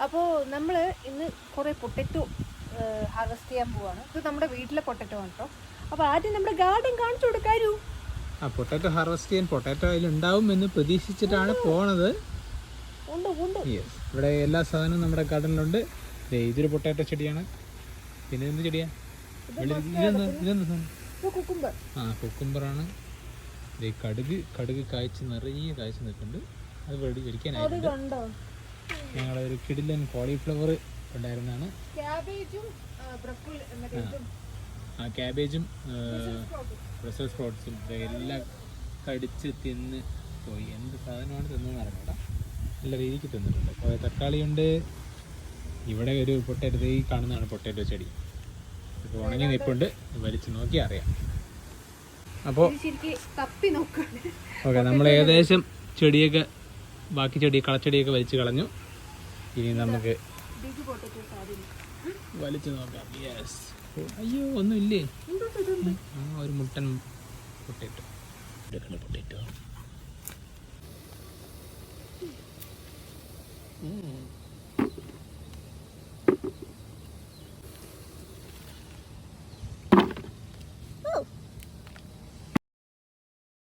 അപ്പോൾ നമ്മൾ ഇന്ന് കുറേ പൊട്ടറ്റോ ഹാർവെസ്റ്റ് ചെയ്യാൻ പോവാണ്. ഇത് നമ്മുടെ വീട്ടിലെ പൊട്ടറ്റോ ആണ് കേട്ടോ. അപ്പോൾ ആദ്യം നമ്മുടെ ഗാർഡൻ കാണിച്ചു കൊടുക്കാരൂ. പൊട്ടാറ്റോ ഹാർവെസ്റ്റ് ചെയ്യാൻ പൊട്ടാറ്റോ അതിലുണ്ടാവും എന്ന് പ്രതീക്ഷിച്ചിട്ടാണ് പോണത്. ഇവിടെ എല്ലാ സാധനവും നമ്മുടെ ഗാർഡനിലുണ്ട്. ഇതൊരു പൊട്ടാറ്റോ ചെടിയാണ്. പിന്നെ എന്ത് ചെടിയാ? കുക്കുംബറാണ്. കടുക് കായ്ച്ച് നിറയെ കായ്ച്ച് നിൽക്കുന്നുണ്ട്. അത് വെടിക്കാനായിട്ട് ഞങ്ങളൊരു കിടിലൻ കോളിഫ്ലവർ ഉണ്ടായിരുന്നാണ്. ക്യാബേജും ബ്രസൽസ് സ്പ്രൗട്ട്സും എല്ലാം കടിച്ച് തിന്ന് പോയി. എന്ത് സാധനമാണ് തിന്നെന്ന് അറിഞ്ഞൂടാ. നല്ല രീതിക്ക് തിന്നിട്ടുണ്ട്. അപ്പോൾ തക്കാളിയുണ്ട്. ഇവിടെ ഒരു പൊട്ടാറ്റോ, ഈ കാണുന്നതാണ് പൊട്ടാറ്റോ ചെടി. ഇപ്പോൾ ഉണങ്ങി നിൽപ്പുണ്ട്. വലിച്ച് നോക്കി അറിയാം. അപ്പോൾ ഓക്കെ, നമ്മൾ ഏകദേശം ചെടിയൊക്കെ, ബാക്കി കളച്ചെടിയൊക്കെ വലിച്ചു കളഞ്ഞു. ഇനി നമുക്ക് വലിച്ചു നോക്കാം. യെസ്. അയ്യോ, ഒന്നുമില്ലേ? ഒരു മുട്ടൻ പൊട്ടേറ്റോ. പൊട്ടേറ്റോ